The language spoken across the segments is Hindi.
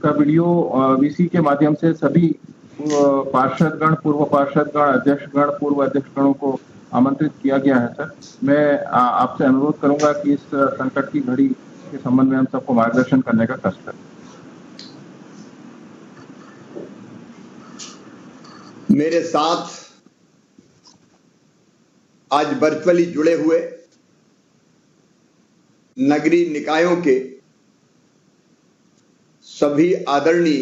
इसका वीडियो वीसी के माध्यम से सभी पार्षदगण, पूर्व पार्षदगण, अध्यक्षगण, पूर्व अध्यक्षगणों को आमंत्रित किया गया है। सर, मैं आपसे अनुरोध करूंगा कि इस संकट की घड़ी के संबंध में हम सबको मार्गदर्शन करने का कष्ट करें। मेरे साथ आज वर्चुअली जुड़े हुए नगरीय निकायों के सभी आदरणीय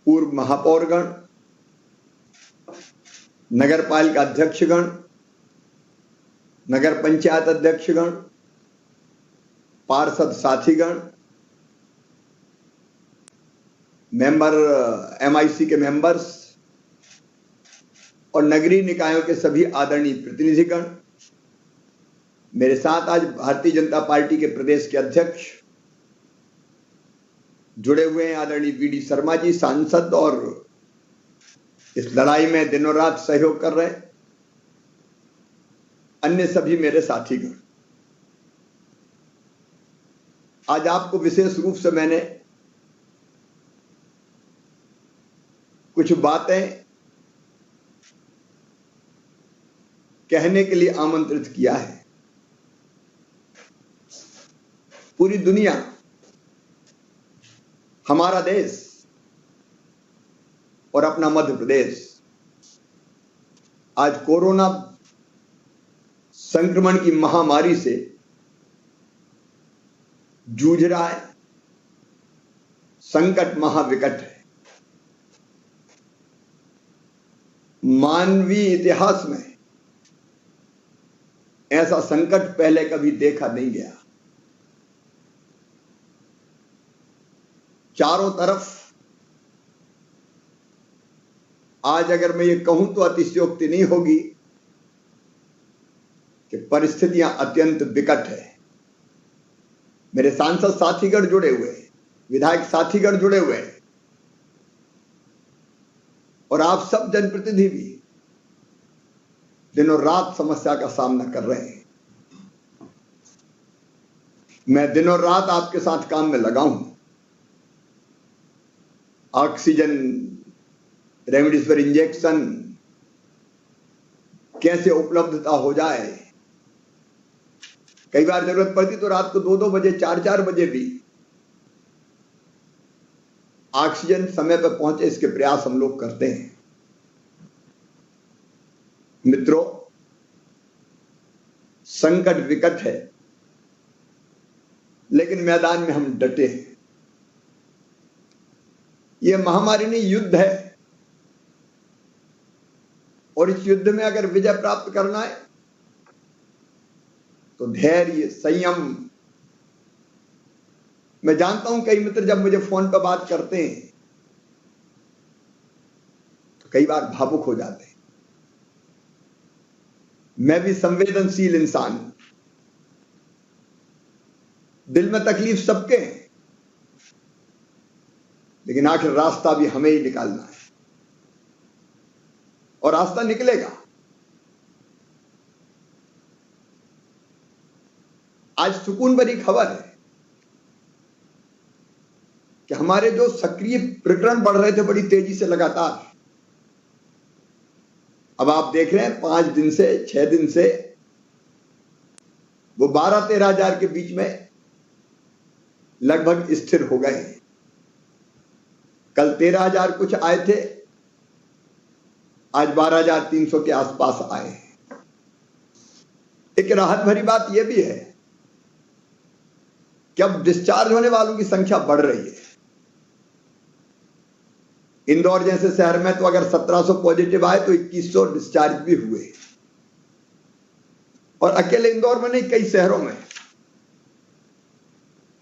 पूर्व महापौरगण, नगर पालिका अध्यक्षगण, नगर पंचायत अध्यक्षगण, पार्षद साथीगण, मेंबर एमआईसी के मेंबर्स और नगरीय निकायों के सभी आदरणीय प्रतिनिधिगण, मेरे साथ आज भारतीय जनता पार्टी के प्रदेश के अध्यक्ष जुड़े हुए हैं आदरणीय वीडी शर्मा जी, सांसद और इस लड़ाई में दिनों रात सहयोग कर रहे हैं, अन्य सभी मेरे साथीगण। आज आपको विशेष रूप से मैंने कुछ बातें कहने के लिए आमंत्रित किया है। पूरी दुनिया, हमारा देश और अपना मध्य प्रदेश आज कोरोना संक्रमण की महामारी से जूझ रहा है। संकट महाविकट है। मानवीय इतिहास में ऐसा संकट पहले कभी देखा नहीं गया। चारों तरफ आज अगर मैं ये कहूं तो अतिशयोक्ति नहीं होगी कि परिस्थितियां अत्यंत विकट है। मेरे सांसद साथीगण जुड़े हुए हैं, विधायक साथीगण जुड़े हुए हैं और आप सब जनप्रतिनिधि भी दिनों रात समस्या का सामना कर रहे हैं। मैं दिनों रात आपके साथ काम में लगा हूं। ऑक्सीजन, रेमडेसिविर इंजेक्शन कैसे उपलब्धता हो जाए। कई बार जरूरत पड़ती तो रात को 2-2 बजे, 4-4 बजे भी ऑक्सीजन समय पर पहुंचे, इसके प्रयास हम लोग करते हैं। मित्रों, संकट विकट है, लेकिन मैदान में हम डटे हैं। यह महामारी नहीं, युद्ध है और इस युद्ध में अगर विजय प्राप्त करना है तो धैर्य, संयम। मैं जानता हूं कई मित्र जब मुझे फोन पर बात करते हैं तो कई बार भावुक हो जाते हैं। मैं भी संवेदनशील इंसान हूं, दिल में तकलीफ सबके हैं, लेकिन आखिर रास्ता भी हमें ही निकालना है और रास्ता निकलेगा। आज सुकून भरी खबर है कि हमारे जो सक्रिय प्रकरण बढ़ रहे थे बड़ी तेजी से लगातार, अब आप देख रहे हैं 5 दिन से, 6 दिन से वो 12-13 हजार के बीच में लगभग स्थिर हो गए हैं। कल 13,000 कुछ आए थे, आज 12,300 के आसपास आए हैं। एक राहत भरी बात यह भी है कि अब डिस्चार्ज होने वालों की संख्या बढ़ रही है। इंदौर जैसे शहर में तो अगर 1700 पॉजिटिव आए तो 2100 डिस्चार्ज भी हुए, और अकेले इंदौर में नहीं, कई शहरों में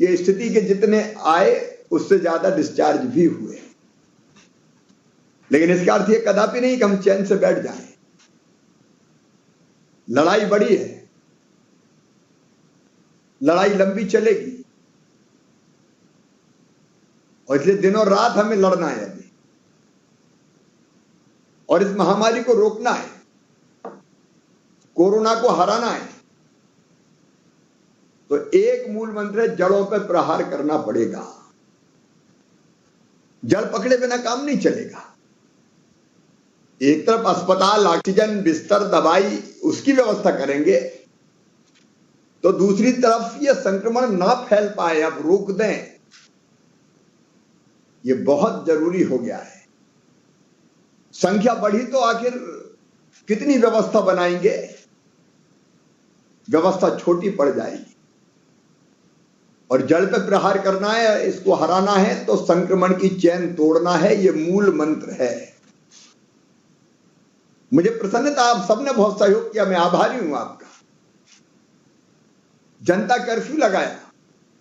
ये स्थिति के जितने आए उससे ज्यादा डिस्चार्ज भी हुए। लेकिन इसका अर्थ यह कदापि नहीं कि हम चैन से बैठ जाएं। लड़ाई बड़ी है, लड़ाई लंबी चलेगी और इसलिए दिनों रात हमें लड़ना है अभी, और इस महामारी को रोकना है, कोरोना को हराना है। तो एक मूल मंत्र है, जड़ों पर प्रहार करना पड़ेगा। जड़ पकड़े बिना काम नहीं चलेगा। एक तरफ अस्पताल, ऑक्सीजन, बिस्तर, दवाई, उसकी व्यवस्था करेंगे, तो दूसरी तरफ ये संक्रमण ना फैल पाए, अब रोक दें, ये बहुत जरूरी हो गया है। संख्या बढ़ी तो आखिर कितनी व्यवस्था बनाएंगे, व्यवस्था छोटी पड़ जाएगी। और जड़ पे प्रहार करना है, इसको हराना है, तो संक्रमण की चैन तोड़ना है, ये मूल मंत्र है। मुझे प्रसन्नता, आप सबने बहुत सहयोग किया, मैं आभारी हूं आपका। जनता कर्फ्यू लगाया,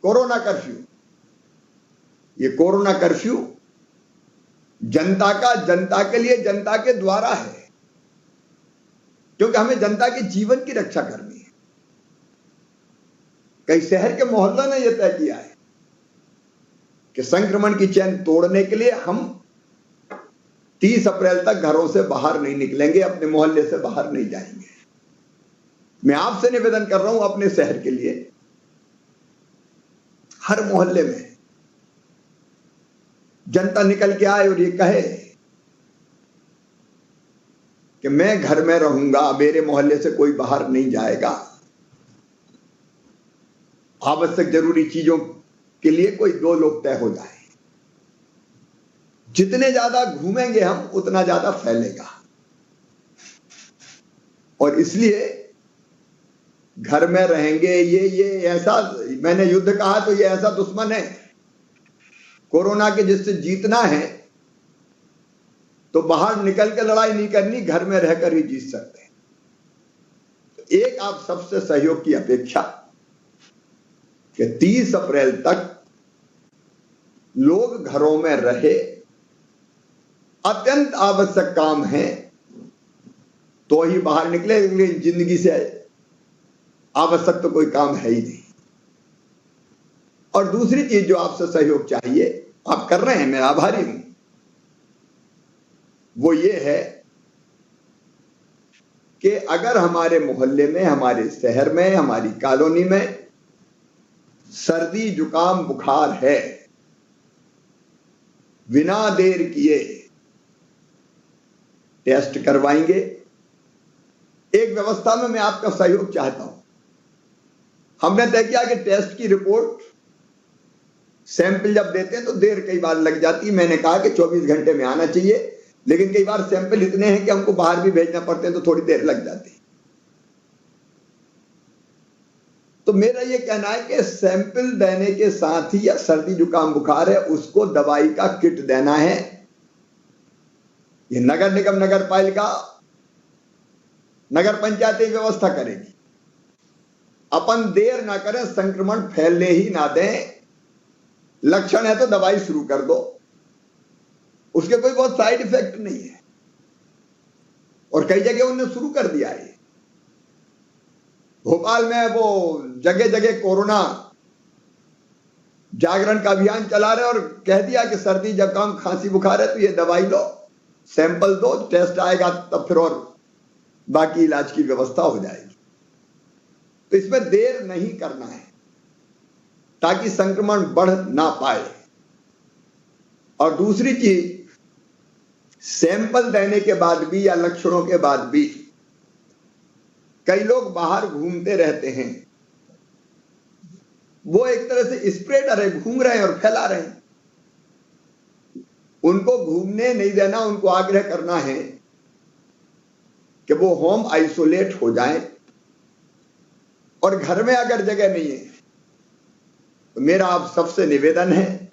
कोरोना कर्फ्यू। ये कोरोना कर्फ्यू जनता का, जनता के लिए, जनता के द्वारा है, क्योंकि हमें जनता के जीवन की रक्षा करनी है। कई शहर के मोहल्लों ने यह तय किया है कि संक्रमण की चैन तोड़ने के लिए हम 30 अप्रैल तक घरों से बाहर नहीं निकलेंगे, अपने मोहल्ले से बाहर नहीं जाएंगे। मैं आपसे निवेदन कर रहा हूं अपने शहर के लिए, हर मोहल्ले में जनता निकल के आए और ये कहे कि मैं घर में रहूंगा, मेरे मोहल्ले से कोई बाहर नहीं जाएगा, आवश्यक जरूरी चीजों के लिए कोई 2 लोग तय हो जाए। जितने ज्यादा घूमेंगे हम, उतना ज्यादा फैलेगा। और इसलिए घर में रहेंगे, ये ऐसा, मैंने युद्ध कहा तो ये ऐसा दुश्मन है कोरोना के, जिससे जीतना है तो बाहर निकल के लड़ाई नहीं करनी, घर में रहकर ही जीत सकते हैं। तो एक आप सबसे सहयोग की अपेक्षा कि 30 अप्रैल तक लोग घरों में रहे, अत्यंत आवश्यक काम है तो ही बाहर निकले, लेकिन जिंदगी से आवश्यक तो कोई काम है ही नहीं। और दूसरी चीज जो आपसे सहयोग चाहिए, आप कर रहे हैं, मैं आभारी हूं, वो ये है कि अगर हमारे मोहल्ले में, हमारे शहर में, हमारी कॉलोनी में सर्दी, जुकाम, बुखार है, बिना देर किए टेस्ट करवाएंगे। एक व्यवस्था में मैं आपका सहयोग चाहता हूं। हमने तय किया कि टेस्ट की रिपोर्ट, सैंपल जब देते हैं तो देर कई बार लग जाती है। मैंने कहा कि 24 घंटे में आना चाहिए, लेकिन कई बार सैंपल इतने हैं कि हमको बाहर भी भेजना पड़ते हैं, तो थोड़ी देर लग जाती है। तो मेरा यह कहना है कि सैंपल देने के साथ ही, या सर्दी जुकाम बुखार है, उसको दवाई का किट देना है। ये नगर निगम, नगर पालिका, नगर पंचायतें व्यवस्था करेगी। अपन देर ना करें, संक्रमण फैलने ही ना दें। लक्षण है तो दवाई शुरू कर दो, उसके कोई बहुत साइड इफेक्ट नहीं है। और कई जगह उन्होंने शुरू कर दिया है। भोपाल में वो जगह जगह कोरोना जागरण का अभियान चला रहे और कह दिया कि सर्दी जुकाम खांसी बुखार है तो ये दवाई लो, सैंपल दो, टेस्ट आएगा तब फिर और बाकी इलाज की व्यवस्था हो जाएगी। तो इसमें देर नहीं करना है ताकि संक्रमण बढ़ ना पाए। और दूसरी चीज, सैंपल देने के बाद भी या लक्षणों के बाद भी कई लोग बाहर घूमते रहते हैं, वो एक तरह से स्प्रेडर है, घूम रहे हैं और फैला रहे हैं। उनको घूमने नहीं देना, उनको आग्रह करना है कि वो होम आइसोलेट हो जाएं। और घर में अगर जगह नहीं है तो मेरा आप सबसे निवेदन है,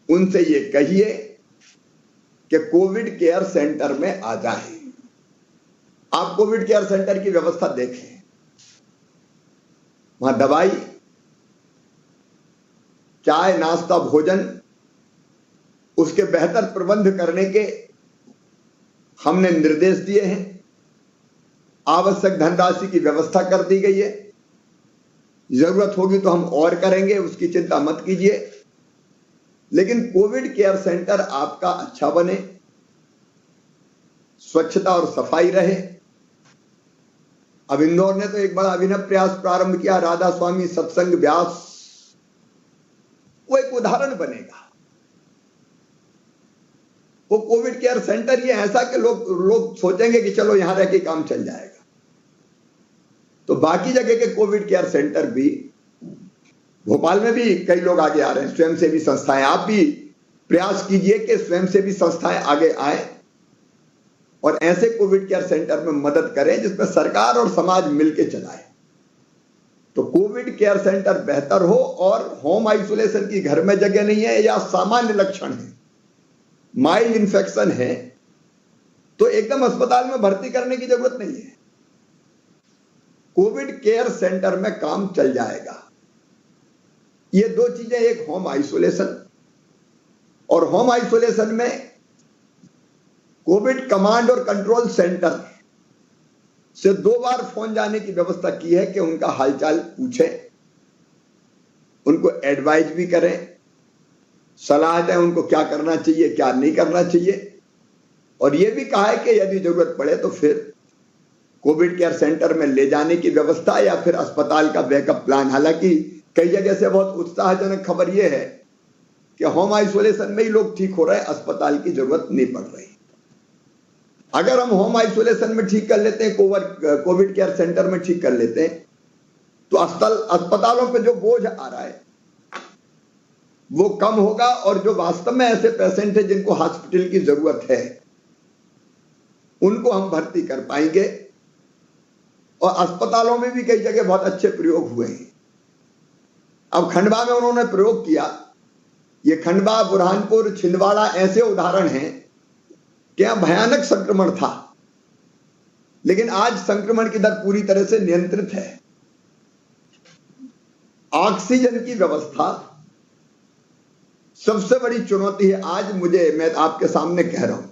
उनसे ये कहिए कि कोविड केयर सेंटर में आ जाएं। आप कोविड केयर सेंटर की व्यवस्था देखें, वहां दवाई, चाय, नाश्ता, भोजन, उसके बेहतर प्रबंध करने के हमने निर्देश दिए हैं। आवश्यक धनराशि की व्यवस्था कर दी गई है। जरूरत होगी तो हम और करेंगे, उसकी चिंता मत कीजिए। लेकिन कोविड केयर सेंटर आपका अच्छा बने, स्वच्छता और सफाई रहे, अब इंदौर ने तो एक बड़ा अभिनव प्रयास प्रारंभ किया, राधा स्वामी सत्संग व्यास, वो एक उदाहरण बनेगा। वो कोविड केयर सेंटर ये ऐसा कि लोग सोचेंगे कि चलो यहां रह के काम चल जाएगा। तो बाकी जगह के कोविड केयर सेंटर भी, भोपाल में भी कई लोग आगे आ रहे हैं, स्वयंसेवी संस्थाएं। आप भी प्रयास कीजिए कि स्वयंसेवी संस्थाएं आगे आए और ऐसे कोविड केयर सेंटर में मदद करें जिसमें सरकार और समाज मिलकर चलाए, तो कोविड केयर सेंटर बेहतर हो। और होम आइसोलेशन की घर में जगह नहीं है या सामान्य लक्षण है, माइल्ड इंफेक्शन है, तो एकदम अस्पताल में भर्ती करने की जरूरत नहीं है, कोविड केयर सेंटर में काम चल जाएगा। ये दो चीजें, एक होम आइसोलेशन, और होम आइसोलेशन में कोविड कमांड और कंट्रोल सेंटर से 2 बार फोन जाने की व्यवस्था की है कि उनका हालचाल पूछें, उनको एडवाइज भी करें, सलाह दें उनको क्या करना चाहिए क्या नहीं करना चाहिए। और यह भी कहा है कि यदि जरूरत पड़े तो फिर कोविड केयर सेंटर में ले जाने की व्यवस्था या फिर अस्पताल का बैकअप प्लान। हालांकि कई जगह से बहुत उत्साहजनक खबर यह है कि होम आइसोलेशन में ही लोग ठीक हो रहे हैं, अस्पताल की जरूरत नहीं पड़ रही। अगर हम होम आइसोलेशन में ठीक कर लेते हैं, कोविड केयर सेंटर में ठीक कर लेते हैं, तो अस्पतालों पे जो बोझ आ रहा है वो कम होगा। और जो वास्तव में ऐसे पेशेंट हैं जिनको हॉस्पिटल की जरूरत है, उनको हम भर्ती कर पाएंगे। और अस्पतालों में भी कई जगह बहुत अच्छे प्रयोग हुए हैं। अब खंडवा में उन्होंने प्रयोग किया, ये खंडवा, बुरहानपुर, छिंदवाड़ा ऐसे उदाहरण हैं कि यहां भयानक संक्रमण था, लेकिन आज संक्रमण की दर पूरी तरह से नियंत्रित है। ऑक्सीजन की व्यवस्था सबसे बड़ी चुनौती है आज। मैं आपके सामने कह रहा हूं,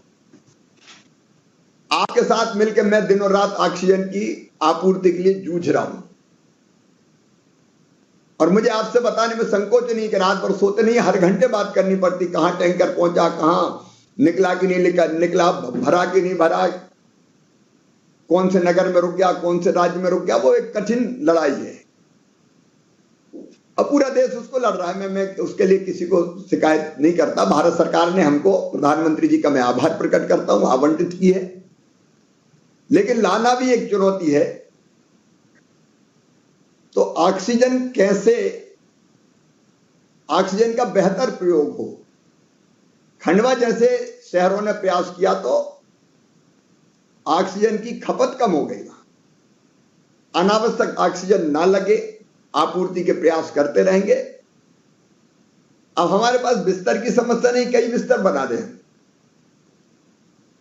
आपके साथ मिलकर मैं दिनों रात ऑक्सीजन की आपूर्ति के लिए जूझ रहा हूं। और मुझे आपसे बताने में संकोच नहीं कि रात भर सोते नहीं, हर घंटे बात करनी पड़ती, कहां टैंकर पहुंचा, कहां निकला कि नहीं निकला, भरा कि नहीं भरा, कौन से नगर में रुक गया, कौन से राज्य में रुक गया। वो एक कठिन लड़ाई है, अब पूरा देश उसको लड़ रहा है। मैं उसके लिए किसी को शिकायत नहीं करता। भारत सरकार ने हमको, प्रधानमंत्री जी का मैं आभार प्रकट करता हूं, आवंटित की है, लेकिन लाना भी एक चुनौती है। तो ऑक्सीजन कैसे, ऑक्सीजन का बेहतर प्रयोग हो। खंडवा जैसे शहरों ने प्रयास किया तो ऑक्सीजन की खपत कम हो गई, अनावश्यक ऑक्सीजन ना लगे, आपूर्ति के प्रयास करते रहेंगे। अब हमारे पास बिस्तर की समस्या नहीं, कई बिस्तर बना दें,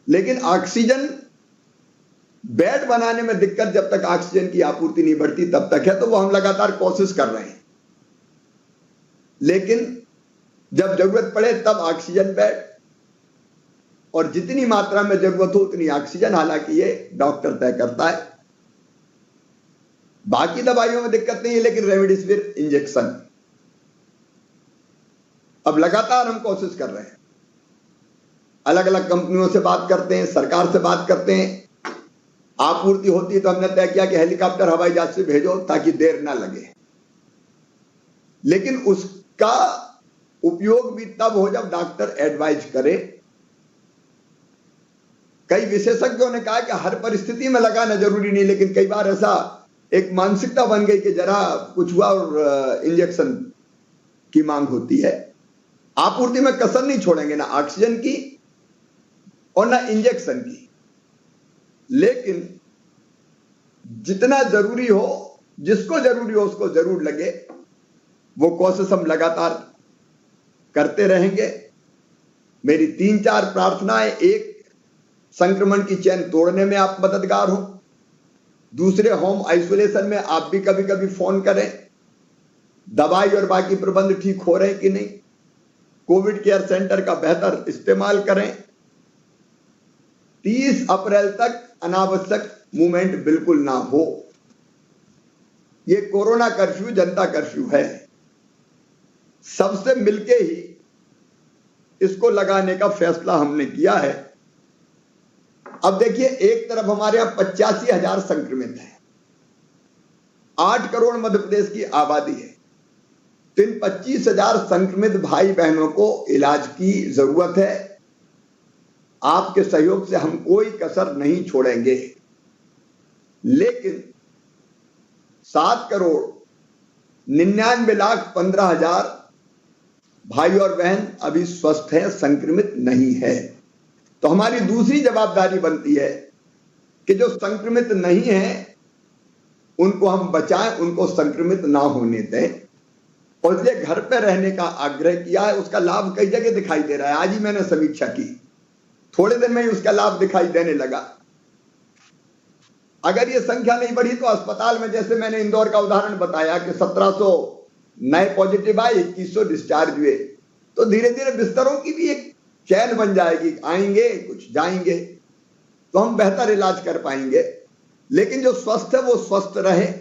लेकिन ऑक्सीजन बेड बनाने में दिक्कत जब तक ऑक्सीजन की आपूर्ति नहीं बढ़ती तब तक है। तो वो हम लगातार कोशिश कर रहे हैं, लेकिन जब जरूरत पड़े तब ऑक्सीजन बेड, और जितनी मात्रा में जरूरत हो उतनी ऑक्सीजन। हालांकि ये डॉक्टर तय करता है। बाकी दवाइयों में दिक्कत नहीं है, लेकिन रेमडेसिविर इंजेक्शन अब लगातार हम कोशिश कर रहे हैं, अलग अलग कंपनियों से बात करते हैं, सरकार से बात करते हैं। आपूर्ति होती है तो हमने तय किया कि हेलीकॉप्टर हवाई जहाज से भेजो ताकि देर ना लगे, लेकिन उसका उपयोग भी तब हो जब डॉक्टर एडवाइज करे। कई विशेषज्ञों ने कहा कि हर परिस्थिति में लगाना जरूरी नहीं, लेकिन कई बार ऐसा एक मानसिकता बन गई कि जरा कुछ हुआ और इंजेक्शन की मांग होती है। आपूर्ति में कसर नहीं छोड़ेंगे, ना ऑक्सीजन की और ना इंजेक्शन की, लेकिन जितना जरूरी हो, जिसको जरूरी हो उसको जरूर लगे, वो कोशिश हम लगातार करते रहेंगे। मेरी 3-4 प्रार्थनाएं, एक, संक्रमण की चेन तोड़ने में आप मददगार हो। दूसरे, होम आइसोलेशन में आप भी कभी कभी फोन करें, दवाई और बाकी प्रबंध ठीक हो रहे हैं कि नहीं। कोविड केयर सेंटर का बेहतर इस्तेमाल करें। 30 अप्रैल तक अनावश्यक मूवमेंट बिल्कुल ना हो। ये कोरोना कर्फ्यू जनता कर्फ्यू है, सबसे मिलके ही इसको लगाने का फैसला हमने किया है। अब देखिए, एक तरफ हमारे यहां 85,000 संक्रमित हैं, 8 करोड़ मध्य प्रदेश की आबादी है। तो इन 25,000 संक्रमित भाई बहनों को इलाज की जरूरत है। आपके सहयोग से हम कोई कसर नहीं छोड़ेंगे। लेकिन 7,99,15,000 भाई और बहन अभी स्वस्थ हैं, संक्रमित नहीं है। तो हमारी दूसरी जवाबदारी बनती है कि जो संक्रमित नहीं है उनको हम बचाएं, उनको संक्रमित ना होने दें। और ये घर पे रहने का आग्रह किया है, उसका लाभ कई जगह दिखाई दे रहा है। आज ही मैंने समीक्षा की, थोड़े दिन में ही उसका लाभ दिखाई देने लगा। अगर ये संख्या नहीं बढ़ी तो अस्पताल में, जैसे मैंने इंदौर का उदाहरण बताया कि 1700 नए पॉजिटिव आए, 2100 डिस्चार्ज हुए, तो धीरे धीरे बिस्तरों की भी एक चैन बन जाएगी। आएंगे, कुछ जाएंगे, तो हम बेहतर इलाज कर पाएंगे। लेकिन जो स्वस्थ है वो स्वस्थ रहे,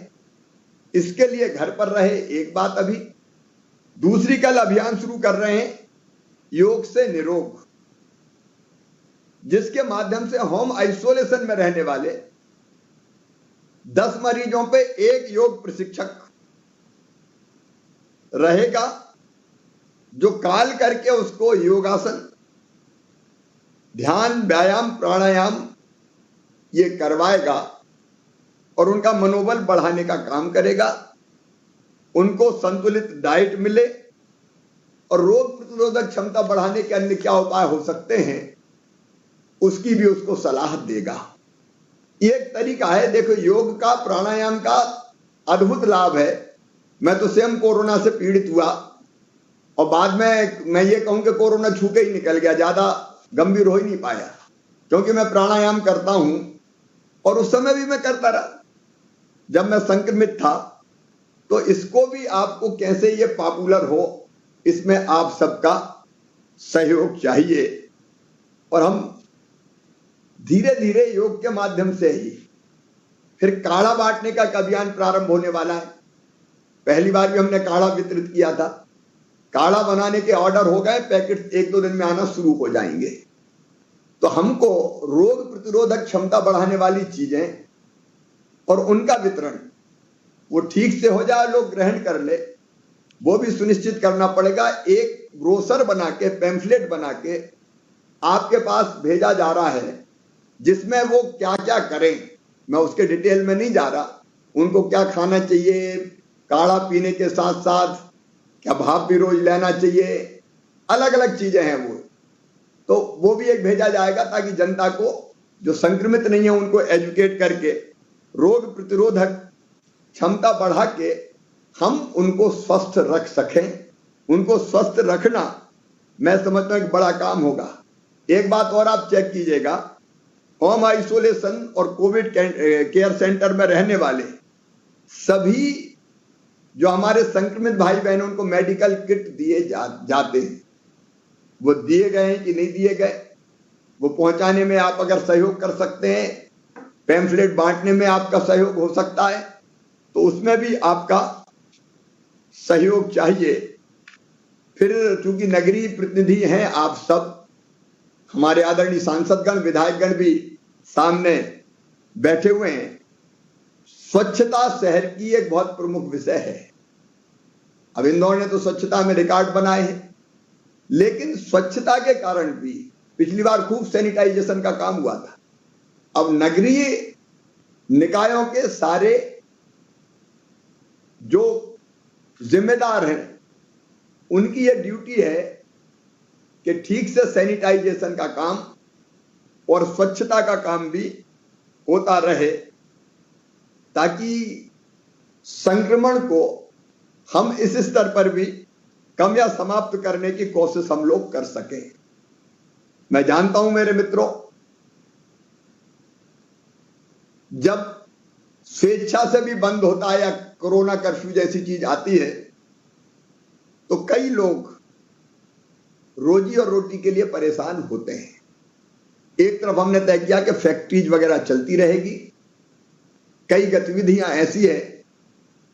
इसके लिए घर पर रहे, एक बात। अभी दूसरी, कल अभियान शुरू कर रहे हैं योग से निरोग, जिसके माध्यम से होम आइसोलेशन में रहने वाले 10 मरीजों पे एक योग प्रशिक्षक रहेगा, जो कॉल करके उसको योगासन, ध्यान, व्यायाम, प्राणायाम ये करवाएगा और उनका मनोबल बढ़ाने का काम करेगा। उनको संतुलित डाइट मिले और रोग प्रतिरोधक क्षमता बढ़ाने के अन्य क्या उपाय हो सकते हैं उसकी भी उसको सलाह देगा। ये एक तरीका है। देखो, योग का, प्राणायाम का अद्भुत लाभ है। मैं तो स्वयं कोरोना से पीड़ित हुआ और बाद में मैं ये कहूं कि कोरोना छू के ही निकल गया, ज्यादा गंभीर हो ही नहीं पाया, क्योंकि मैं प्राणायाम करता हूं और उस समय भी मैं करता रहा जब मैं संक्रमित था। तो इसको भी आपको कैसे ये पॉपुलर हो, इसमें आप सबका सहयोग चाहिए। और हम धीरे धीरे योग के माध्यम से ही फिर काढ़ा बांटने का अभियान प्रारंभ होने वाला है। पहली बार भी हमने काढ़ा वितरित किया था। काढ़ा बनाने के ऑर्डर हो गए, पैकेट 1-2 दिन में आना शुरू हो जाएंगे। तो हमको रोग प्रतिरोधक क्षमता बढ़ाने वाली चीजें और उनका वितरण वो ठीक से हो जाए, लोग ग्रहण कर ले, वो भी सुनिश्चित करना पड़ेगा। एक ब्रोशर बना के, पैम्फलेट बना के आपके पास भेजा जा रहा है, जिसमें वो क्या क्या करें, मैं उसके डिटेल में नहीं जा रहा। उनको क्या खाना चाहिए, काढ़ा पीने के साथ साथ क्या भाप भी रोज लेना चाहिए, अलग अलग चीजें हैं वो। तो वो भी एक भेजा जाएगा ताकि जनता को, जो संक्रमित नहीं है, उनको एजुकेट करके रोग प्रतिरोधक क्षमता बढ़ा के हम उनको स्वस्थ रख सकें। उनको स्वस्थ रखना मैं समझता हूं एक बड़ा काम होगा। एक बात और आप चेक कीजिएगा, होम आइसोलेशन और कोविड केयर सेंटर में रहने वाले सभी जो हमारे संक्रमित भाई बहन, उनको मेडिकल किट दिए जाते हैं। वो दिए गए हैं कि नहीं दिए गए, वो पहुंचाने में आप अगर सहयोग कर सकते हैं, पैम्फलेट बांटने में आपका सहयोग हो सकता है, तो उसमें भी आपका सहयोग चाहिए। फिर चूंकि नगरीय प्रतिनिधि हैं आप सब, हमारे आदरणीय सांसदगण, विधायकगण भी सामने बैठे हुए हैं। स्वच्छता शहर की एक बहुत प्रमुख विषय है। अब इंदौर ने तो स्वच्छता में रिकॉर्ड बनाए हैं, लेकिन स्वच्छता के कारण भी पिछली बार खूब सैनिटाइजेशन का काम हुआ था। अब नगरीय निकायों के सारे जो जिम्मेदार हैं, उनकी यह ड्यूटी है कि ठीक से सैनिटाइजेशन का काम और स्वच्छता का काम भी होता रहे, ताकि संक्रमण को हम इस स्तर पर भी कम या समाप्त करने की कोशिश हम लोग कर सकें। मैं जानता हूं मेरे मित्रों, जब स्वेच्छा से भी बंद होता है या कोरोना कर्फ्यू जैसी चीज आती है, तो कई लोग रोजी और रोटी के लिए परेशान होते हैं। एक तरफ हमने तय किया कि फैक्ट्रीज वगैरह चलती रहेगी, कई गतिविधियां ऐसी हैं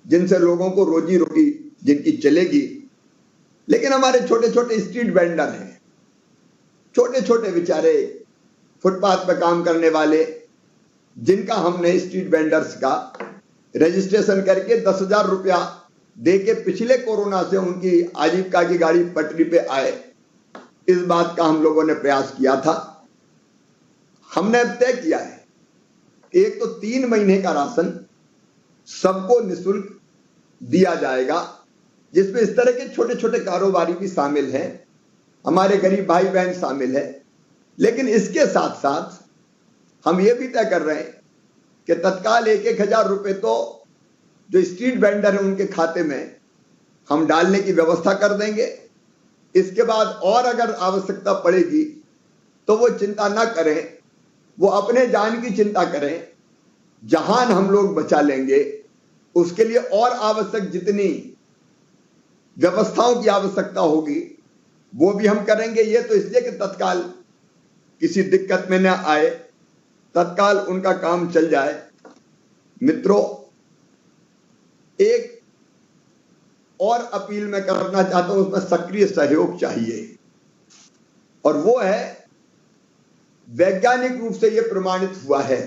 जिनसे लोगों को रोजी रोटी जिनकी चलेगी, लेकिन हमारे छोटे छोटे स्ट्रीट वेंडर हैं, छोटे छोटे बेचारे फुटपाथ पर काम करने वाले, जिनका हमने स्ट्रीट वेंडर्स का रजिस्ट्रेशन करके 10,000 रुपया दे के पिछले कोरोना से उनकी आजीविका की गाड़ी पटरी पे आए, इस बात का हम लोगों ने प्रयास किया था। हमने अब तय किया है कि एक तो 3 महीने का राशन सबको निःशुल्क दिया जाएगा, जिसमें इस तरह के छोटे छोटे कारोबारी भी शामिल हैं, हमारे गरीब भाई बहन शामिल है। लेकिन इसके साथ साथ हम ये भी तय कर रहे हैं कि तत्काल 1,000 रुपए तो जो स्ट्रीट वेंडर है उनके खाते में हम डालने की व्यवस्था कर देंगे। इसके बाद और अगर आवश्यकता पड़ेगी तो वो चिंता ना करें, वो अपने जान की चिंता करें, जहान हम लोग बचा लेंगे। उसके लिए और आवश्यक जितनी व्यवस्थाओं की आवश्यकता होगी वो भी हम करेंगे। ये तो इसलिए कि तत्काल किसी दिक्कत में न आए, तत्काल उनका काम चल जाए। मित्रों, एक और अपील मैं करना चाहता हूं, उसमें सक्रिय सहयोग चाहिए, और वो है वैज्ञानिक रूप से यह प्रमाणित हुआ है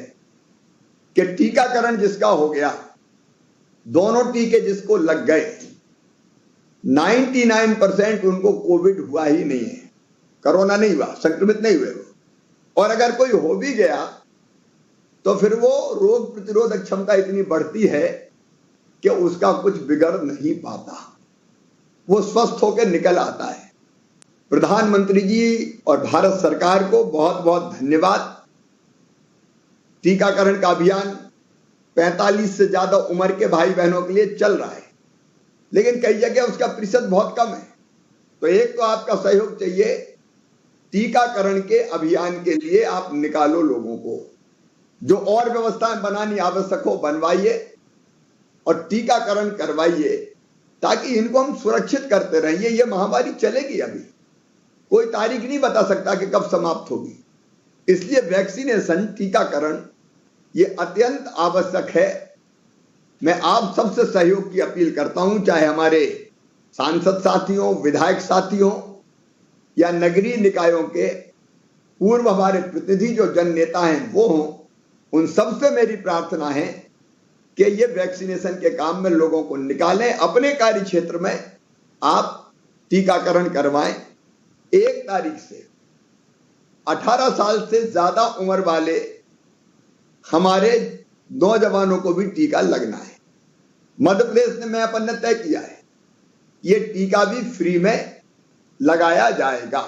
कि टीकाकरण जिसका हो गया, दोनों टीके जिसको लग गए, 99% उनको कोविड हुआ ही नहीं है, कोरोना नहीं हुआ, संक्रमित नहीं हुए वो। और अगर कोई हो भी गया तो फिर वो रोग प्रतिरोधक क्षमता इतनी बढ़ती है कि उसका कुछ बिगड़ नहीं पाता, वो स्वस्थ होकर निकल आता है। प्रधानमंत्री जी और भारत सरकार को बहुत बहुत धन्यवाद। टीकाकरण का अभियान 45 से ज्यादा उम्र के भाई बहनों के लिए चल रहा है, लेकिन कई जगह उसका प्रतिशत बहुत कम है। तो एक तो आपका सहयोग चाहिए, टीकाकरण के अभियान के लिए आप निकालो लोगों को, जो और व्यवस्थाएं बनानी आवश्यक हो बनवाइए और टीकाकरण करवाइए, ताकि इनको हम सुरक्षित करते रहिए। ये महामारी चलेगी, अभी कोई तारीख नहीं बता सकता कि कब समाप्त होगी। इसलिए वैक्सीनेशन, टीकाकरण ये अत्यंत आवश्यक है। मैं आप सबसे सहयोग की अपील करता हूं, चाहे हमारे सांसद साथियों, विधायक साथियों या नगरीय निकायों के पूर्व हमारे प्रतिनिधि जो जन नेता हैं वो हों, उन सबसे मेरी प्रार्थना है कि ये वैक्सीनेशन के काम में लोगों को निकालें। अपने कार्य क्षेत्र में आप टीकाकरण करवाएं। 1 तारीख से 18 साल से ज्यादा उम्र वाले हमारे नौजवानों को भी टीका लगना है। मध्य प्रदेश ने मैं अपन ने तय किया है, ये टीका भी फ्री में लगाया जाएगा।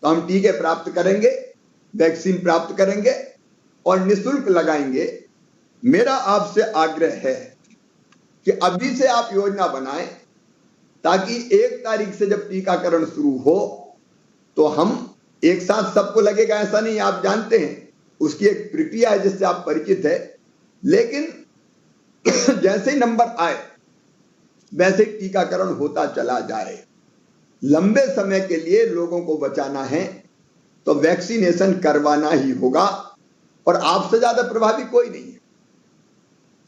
तो हम टीके प्राप्त करेंगे, वैक्सीन प्राप्त करेंगे और निःशुल्क लगाएंगे। मेरा आपसे आग्रह है कि अभी से आप योजना बनाएं, ताकि 1 तारीख से जब टीकाकरण शुरू हो तो हम एक साथ सबको लगेगा ऐसा नहीं, आप जानते हैं उसकी एक प्रक्रिया है जिससे आप परिचित है। लेकिन जैसे ही नंबर आए वैसे ही टीकाकरण होता चला जाए। लंबे समय के लिए लोगों को बचाना है तो वैक्सीनेशन करवाना ही होगा, और आपसे ज्यादा प्रभावी कोई नहीं है।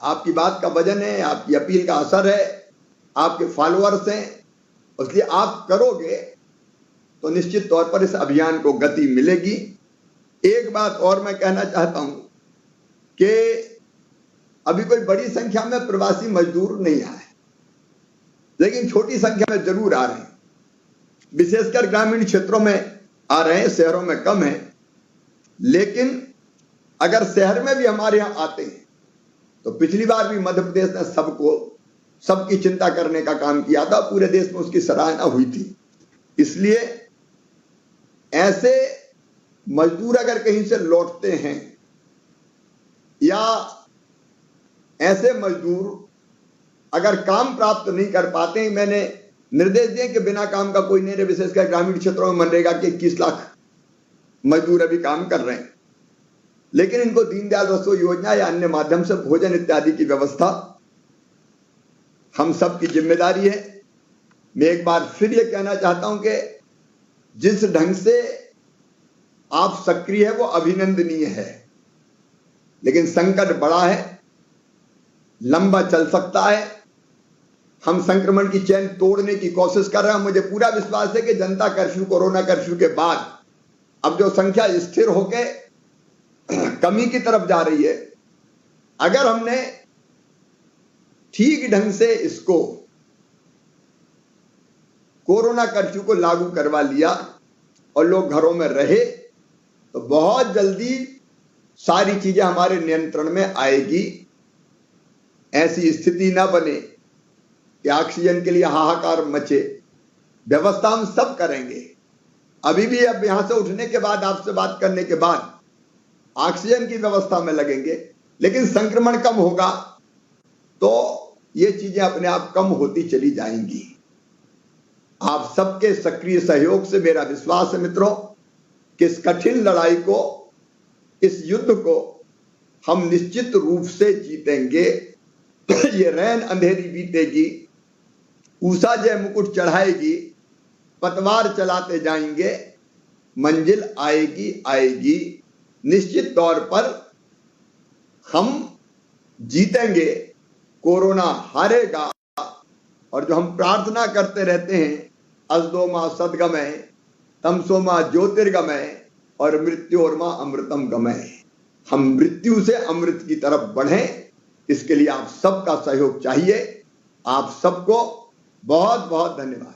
आपकी बात का वजन है, आपकी अपील का असर है, आपके फॉलोअर्स हैं, इसलिए आप करोगे तो निश्चित तौर पर इस अभियान को गति मिलेगी। एक बात और मैं कहना चाहता हूं कि अभी कोई बड़ी संख्या में प्रवासी मजदूर नहीं आए, लेकिन छोटी संख्या में जरूर आ रहे हैं। विशेषकर ग्रामीण क्षेत्रों में आ रहे हैं, शहरों में कम है। लेकिन अगर शहर में भी हमारे यहां आते हैं तो पिछली बार भी मध्य प्रदेश ने सबकी चिंता करने का काम किया था, पूरे देश में उसकी सराहना हुई थी। इसलिए ऐसे मजदूर अगर कहीं से लौटते हैं या ऐसे मजदूर अगर काम प्राप्त नहीं कर पाते हैं, मैंने निर्देश दिए कि बिना काम का कोई नहीं रहे। विशेषकर ग्रामीण क्षेत्रों में मनरेगा के 21 लाख मजदूर अभी काम कर रहे हैं, लेकिन इनको दीनदयाल रसोई योजना या अन्य माध्यम से भोजन इत्यादि की व्यवस्था हम सब की जिम्मेदारी है। मैं एक बार फिर यह कहना चाहता हूं कि जिस ढंग से आप सक्रिय है वो अभिनंदनीय है, लेकिन संकट बड़ा है, लंबा चल सकता है। हम संक्रमण की चेन तोड़ने की कोशिश कर रहे हैं। मुझे पूरा विश्वास है कि जनता कर्फ्यू, कोरोना कर्फ्यू के बाद अब जो संख्या स्थिर होकर कमी की तरफ जा रही है, अगर हमने ठीक ढंग से इसको कोरोना कर्फ्यू को लागू करवा लिया और लोग घरों में रहे तो बहुत जल्दी सारी चीजें हमारे नियंत्रण में आएगी। ऐसी स्थिति ना बने कि ऑक्सीजन के लिए हाहाकार मचे। व्यवस्था हम सब करेंगे। अभी भी अब यहां से उठने के बाद, आपसे बात करने के बाद ऑक्सीजन की व्यवस्था में लगेंगे, लेकिन संक्रमण कम होगा तो ये चीजें अपने आप कम होती चली जाएंगी। आप सबके सक्रिय सहयोग से मेरा विश्वास है मित्रों कि इस कठिन लड़ाई को, इस युद्ध को हम निश्चित रूप से जीतेंगे। ये रैन अंधेरी बीतेगी, उषा जय मुकुट चढ़ाएगी, पतवार चलाते जाएंगे, मंजिल आएगी आएगी। निश्चित तौर पर हम जीतेंगे, कोरोना हारेगा। और जो हम प्रार्थना करते रहते हैं, अजदोमा सदगमय तमसोमा ज्योतिर्गमय और मृत्योर्मा अमृतम गमय, हम मृत्यु से अमृत की तरफ बढ़ें, इसके लिए आप सबका सहयोग चाहिए। आप सबको बहुत बहुत धन्यवाद।